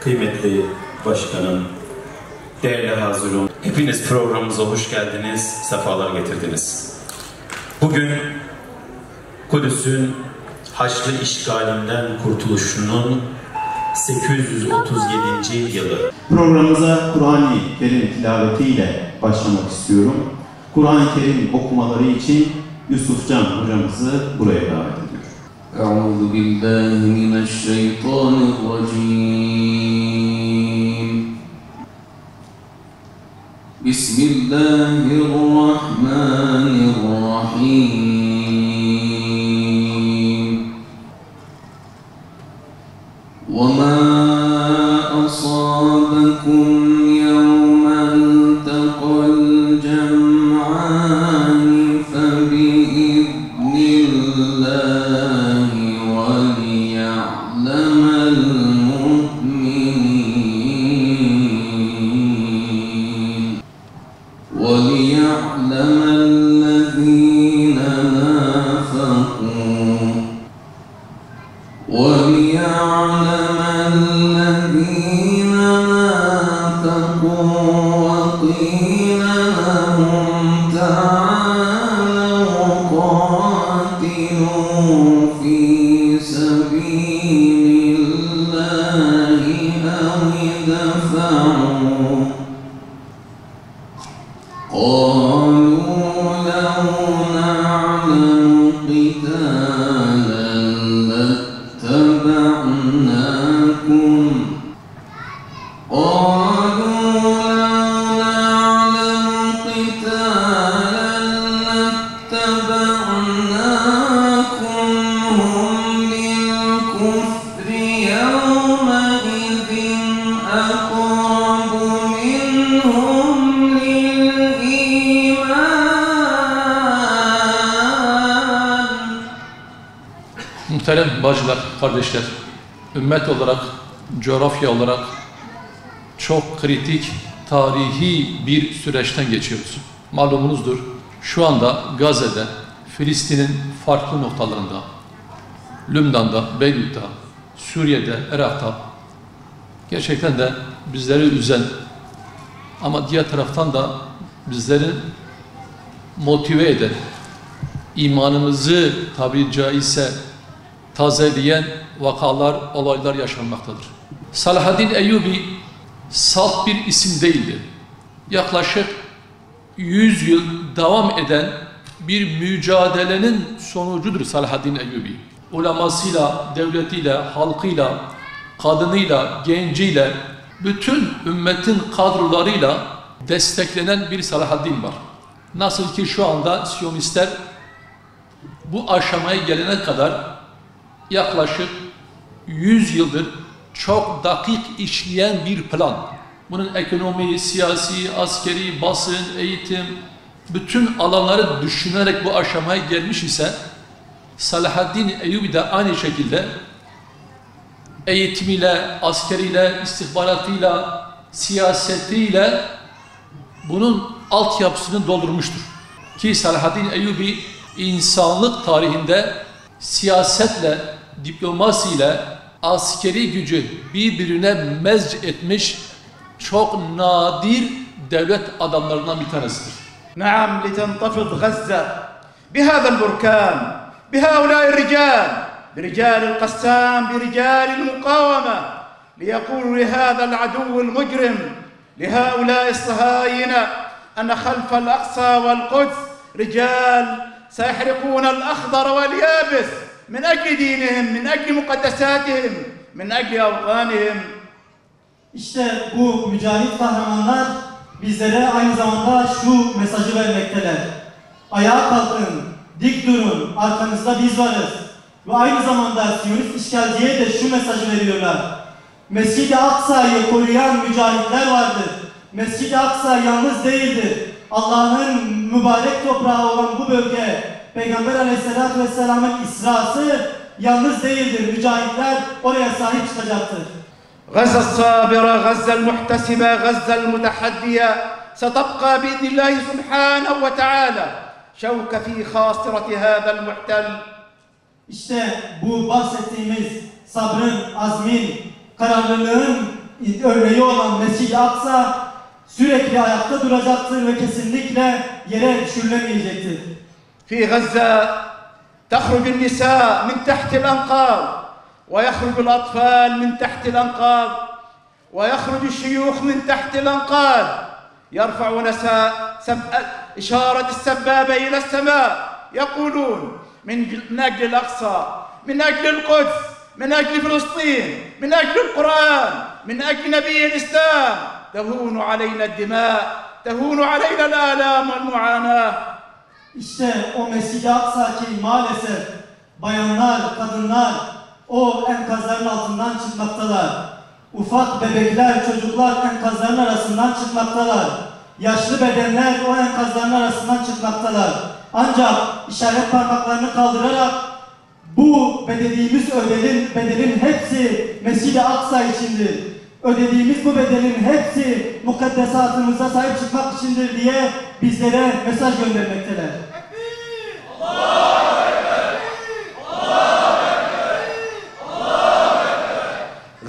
Kıymetli başkanım, değerli hazırın, hepiniz programımıza hoş geldiniz, sefalar getirdiniz. Bugün Kudüs'ün Haçlı işgalinden kurtuluşunun 837. yılı. Programımıza Kur'an-ı Kerim tilavetiyle başlamak istiyorum. Kur'an-ı Kerim okumaları için Yusufcan hocamızı buraya davet ediyorum. Euzu billahi mineşşeytanirracim. Bismillahirrahmanirrahim. Ve ma asabakum yevmel taqal cem'an febiidnillahi ve liya'lemel mu'minin ve liya'lemellezine nafakû ve liya'lemellezine nafakû ve qîle lehum ta'âlev qatilû fî sebîlillâhi ev idfa'û. قالوا لو نعلم قتالا لاتبعناكم هم للكفر يومئذ أقرب منهم Muhterem bacılar, kardeşler, ümmet olarak, coğrafya olarak çok kritik, tarihi bir süreçten geçiyoruz. Malumunuzdur, şu anda Gazze'de, Filistin'in farklı noktalarında, Lübnan'da, Beyrut'ta, Suriye'de, Irak'ta gerçekten de bizleri üzen ama diğer taraftan da bizleri motive eden, imanımızı tabiri caizse tazeleyen vakalar, olaylar yaşanmaktadır. Salahaddin Eyyubi salt bir isim değildi. Yaklaşık 100 yıl devam eden bir mücadelenin sonucudur Salahaddin Eyyubi. Ulemasıyla, devletiyle, halkıyla, kadınıyla, genciyle, bütün ümmetin kadrolarıyla desteklenen bir Salahaddin var. Nasıl ki şu anda Siyonistler bu aşamaya gelene kadar yaklaşık 100 yıldır çok dakik işleyen bir plan. Bunun ekonomi, siyasi, askeri, basın, eğitim, bütün alanları düşünerek bu aşamaya gelmiş ise Salahaddin Eyyubi de aynı şekilde eğitimiyle, askeriyle, istihbaratıyla, siyasetiyle bunun altyapısını doldurmuştur. Ki Salahaddin Eyyubi insanlık tarihinde siyasetle, diplomasiyle, askeri gücü birbirine mezc etmiş çok nadir devlet adamlarından bir tanesidir. نعم لتنتفض غزة بهذا البركان بهؤلاء الرجال برجال القسام برجال المقاومة ليقولوا لهذا العدو المجرم لهؤلاء الصهاينة أن خلف الأقصى والقدس رجال سيحرقون الأخضر واليابس من أجل دينهم من أجل مقدساتهم من أجل أوطانهم. İşte bu mücahit kahramanlar bizlere aynı zamanda şu mesajı vermekteler. Ayağa kalkın, dik durun, arkanızda biz varız. Ve aynı zamanda Siyonist işgalciye de şu mesajı veriyorlar. Mescid-i Aksa'yı koruyan mücahitler vardır. Mescid-i Aksa yalnız değildir. Allah'ın mübarek toprağı olan bu bölge, Peygamber Aleyhisselatü Vesselam'ın İsrası yalnız değildir. Mücahitler oraya sahip çıkacaktır. غزة الصابرة غزة المحتسبة غزة المتحدية ستبقى بإذن الله سبحانه وتعالى شوك في خاصرة هذا المحتل. İşte bu bahsettiğimiz sabrın, azmin, kararlılığın örneği olan Mescid-i Aksa sürekli ayakta duracaktır ve kesinlikle yere düşürülemeyecektir. في غزة تخرج النساء من تحت الأنقاض ويخرج الأطفال من تحت الأنقاض ويخرج الشيوخ من تحت الأنقاض يرفعون إشارة السبابة إلى السماء يقولون من أجل الأقصى، من أجل القدس، من أجل فلسطين، من أجل القرآن، من أجل نبي الإسلام تهون علينا الدماء، تهون علينا الآلام والمعاناة. İşte o Mescid-i Aksa ki maalesef bayanlar, kadınlar o enkazların altından çıkmaktalar. Ufak bebekler, çocuklar enkazların arasından çıkmaktalar. Yaşlı bedenler o enkazların arasından çıkmaktalar. Ancak işaret parmaklarını kaldırarak bu ödediğimiz bedelin hepsi Mescid-i Aksa içindir. Ödediğimiz bu bedelin hepsi mukaddesatımıza sahip çıkmak içindir diye bizlere mesaj göndermekteler.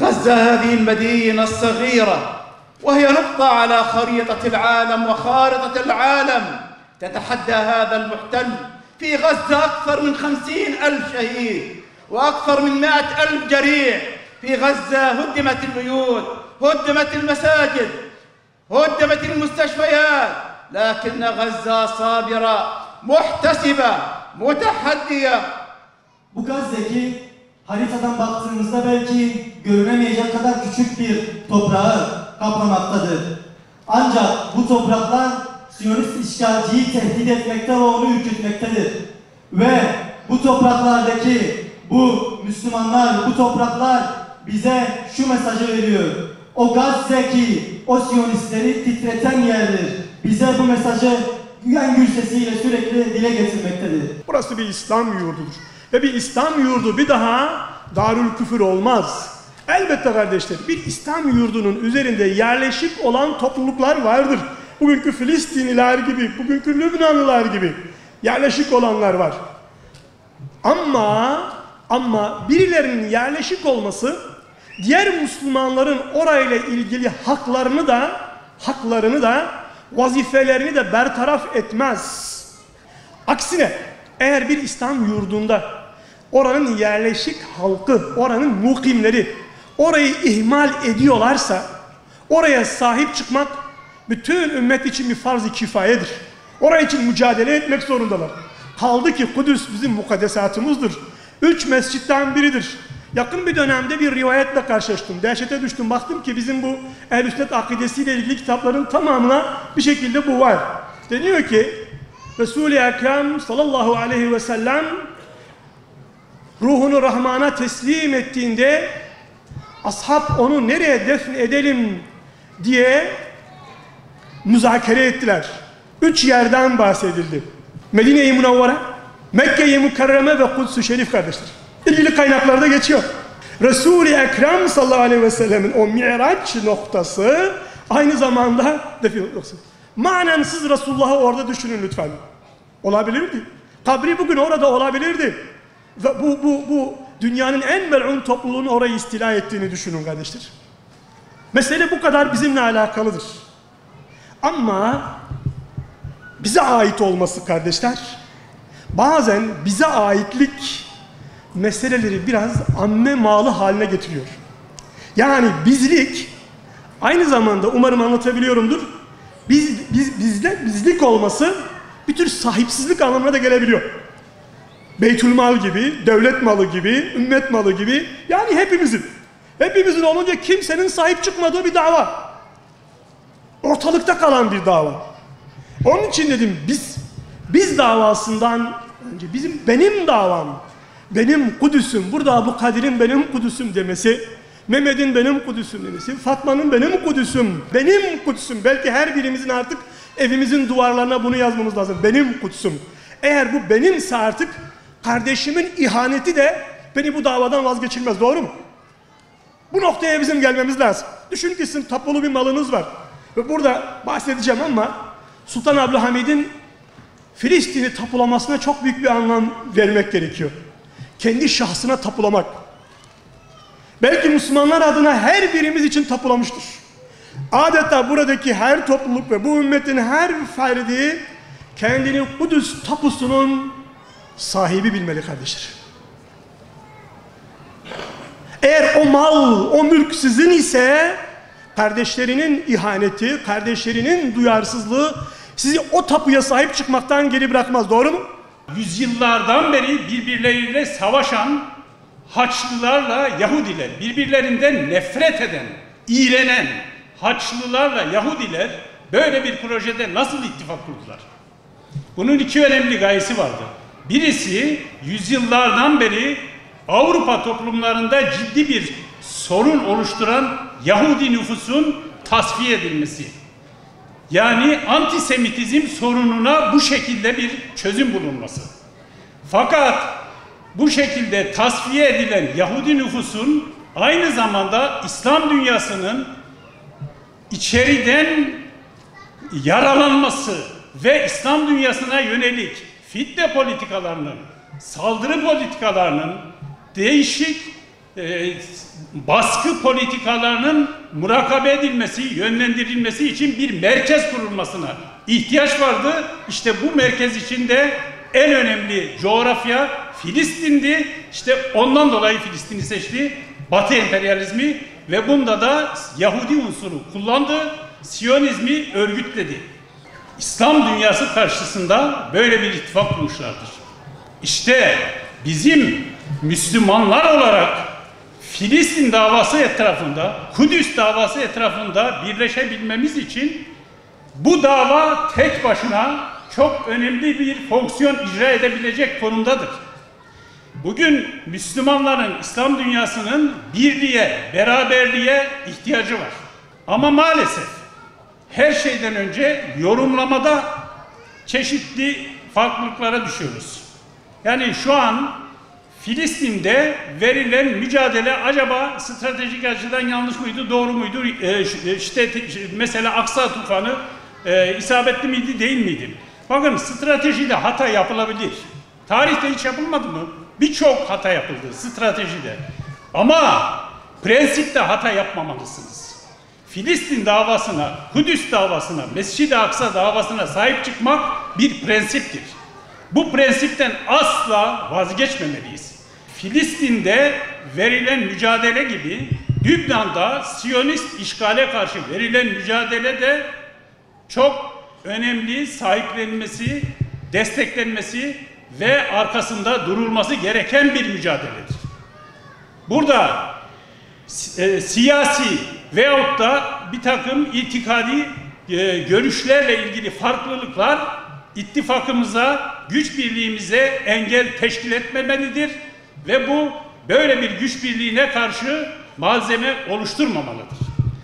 غزة هذه المدينة الصغيرة وهي نقطة على خريطة العالم وخارطة العالم تتحدى هذا المحتل. في غزة أكثر من 50,000 شهيد وأكثر من 100,000 جريح. في غزة هدمت البيوت، هدمت المساجد، هدمت المستشفيات، لكن غزة صابرة محتسبة متحدية. Bu Gazze'ki haritadan baktığımızda belki görünemeyecek kadar küçük bir toprağı kaplamaktadır. Ancak bu topraklar Siyonist işgalciyi tehdit etmekte ve onu ürkütmektedir. Ve bu topraklardaki bu Müslümanlar, bu topraklar bize şu mesajı veriyor. O Gazze ki o Siyonistleri titreten yerdir. Bize bu mesajı en gür sesiyle sürekli dile getirmektedir. Burası bir İslam yurdudur. Ve bir İslam yurdu bir daha Darül Küfür olmaz. Elbette kardeşler, bir İslam yurdunun üzerinde yerleşik olan topluluklar vardır. Bugünkü Filistinliler gibi, bugünkü Lübnanlılar gibi yerleşik olanlar var. Ama birilerinin yerleşik olması diğer Müslümanların orayla ilgili haklarını da vazifelerini de bertaraf etmez. Aksine eğer bir İslam yurdunda oranın yerleşik halkı, oranın mukimleri orayı ihmal ediyorlarsa oraya sahip çıkmak bütün ümmet için bir farz-ı kifayedir. Oraya için mücadele etmek zorundalar. Kaldı ki Kudüs bizim mukaddesatımızdır. 3 mescitten biridir. Yakın bir dönemde bir rivayetle karşılaştım. Dehşete düştüm. Baktım ki bizim bu Ehl-i Sünnet akidesiyle ilgili kitapların tamamına bir şekilde bu var. Deniyor ki Resul-i Ekrem sallallahu aleyhi ve sellem ruhunu Rahman'a teslim ettiğinde ashab onu nereye defn edelim diye müzakere ettiler. 3 yerden bahsedildi. Medine-i Münevvere, Mekke-i Mükerreme ve Kuds-ü Şerif kardeşler. İlgili kaynaklarda geçiyor. Resul-i Ekrem sallallahu aleyhi ve sellemin o mi'raç noktası aynı zamanda defin noktası. Manen siz Resulullah'ı orada düşünün lütfen. Olabilirdi. Kabri bugün orada olabilirdi. Ve bu dünyanın en mel'un topluluğunu orayı istila ettiğini düşünün kardeşler. Mesele bu kadar bizimle alakalıdır. Ama bize ait olması kardeşler, bazen bize aitlik meseleleri biraz amme malı haline getiriyor. Yani bizlik aynı zamanda umarım anlatabiliyorumdur. Bizlik olması bir tür sahipsizlik anlamına da gelebiliyor. Beytülmal gibi, devlet malı gibi, ümmet malı gibi, yani hepimizin olunca kimsenin sahip çıkmadığı bir dava. Ortalıkta kalan bir dava. Onun için dedim biz davasından önce benim davam, benim Kudüs'üm, burada Abu Kadir'in benim Kudüs'üm demesi, Mehmet'in benim Kudüs'üm demesi, Fatma'nın benim Kudüs'üm, benim Kudüs'üm. Belki her birimizin artık evimizin duvarlarına bunu yazmamız lazım. Benim Kudüs'üm. Eğer bu benimse artık kardeşimin ihaneti de beni bu davadan vazgeçilmez. Doğru mu? Bu noktaya bizim gelmemiz lazım. Düşün ki sizin tapulu bir malınız var. Ve burada bahsedeceğim ama Sultan Abdülhamid'in Filistin'i tapulamasına çok büyük bir anlam vermek gerekiyor. Kendi şahsına tapulamak. Belki Müslümanlar adına her birimiz için tapulamıştır. Adeta buradaki her topluluk ve bu ümmetin her ferdi kendini Kudüs tapusunun sahibi bilmeli kardeşler. Eğer o mal, o mülk sizin ise kardeşlerinin ihaneti, kardeşlerinin duyarsızlığı sizi o tapuya sahip çıkmaktan geri bırakmaz. Doğru mu? Yüzyıllardan beri birbirleriyle savaşan Haçlılarla Yahudiler, birbirlerinden nefret eden, iğrenen Haçlılarla Yahudiler böyle bir projede nasıl ittifak kurdular? Bunun iki önemli gayesi vardı. Birisi yüzyıllardan beri Avrupa toplumlarında ciddi bir sorun oluşturan Yahudi nüfusun tasfiye edilmesi. Yani antisemitizm sorununa bu şekilde bir çözüm bulunması. Fakat bu şekilde tasfiye edilen Yahudi nüfusun aynı zamanda İslam dünyasının içeriden yaralanması ve İslam dünyasına yönelik fitne politikalarının, saldırı politikalarının, değişik baskı politikalarının murakabe edilmesi, yönlendirilmesi için bir merkez kurulmasına ihtiyaç vardı. İşte bu merkez için de en önemli coğrafya Filistin'di. İşte ondan dolayı Filistin'i seçti. Batı emperyalizmi ve bunda da Yahudi unsuru kullandı. Siyonizmi örgütledi. İslam dünyası karşısında böyle bir ittifak kurmuşlardır. İşte bizim Müslümanlar olarak Filistin davası etrafında, Kudüs davası etrafında birleşebilmemiz için bu dava tek başına çok önemli bir fonksiyon icra edebilecek konumdadır. Bugün Müslümanların, İslam dünyasının birliğe, beraberliğe ihtiyacı var. Ama maalesef her şeyden önce yorumlamada çeşitli farklılıklara düşüyoruz. Yani şu an Filistin'de verilen mücadele acaba stratejik açıdan yanlış mıydı, doğru muydu? İşte mesela Aksa tufanı isabetli miydi, değil miydi? Bakın stratejide hata yapılabilir. Tarihte hiç yapılmadı mı? Birçok hata yapıldı stratejide. Ama prensipte hata yapmamalısınız. Filistin davasına, Kudüs davasına, Mescid-i Aksa davasına sahip çıkmak bir prensiptir. Bu prensipten asla vazgeçmemeliyiz. Filistin'de verilen mücadele gibi Lübnan'da Siyonist işgale karşı verilen mücadele de çok önemli, sahiplenilmesi, desteklenmesi ve arkasında durulması gereken bir mücadeledir. Burada siyasi veyahut da bir takım itikadi görüşlerle ilgili farklılıklar ittifakımıza, güç birliğimize engel teşkil etmemelidir ve bu böyle bir güç birliğine karşı malzeme oluşturmamalıdır.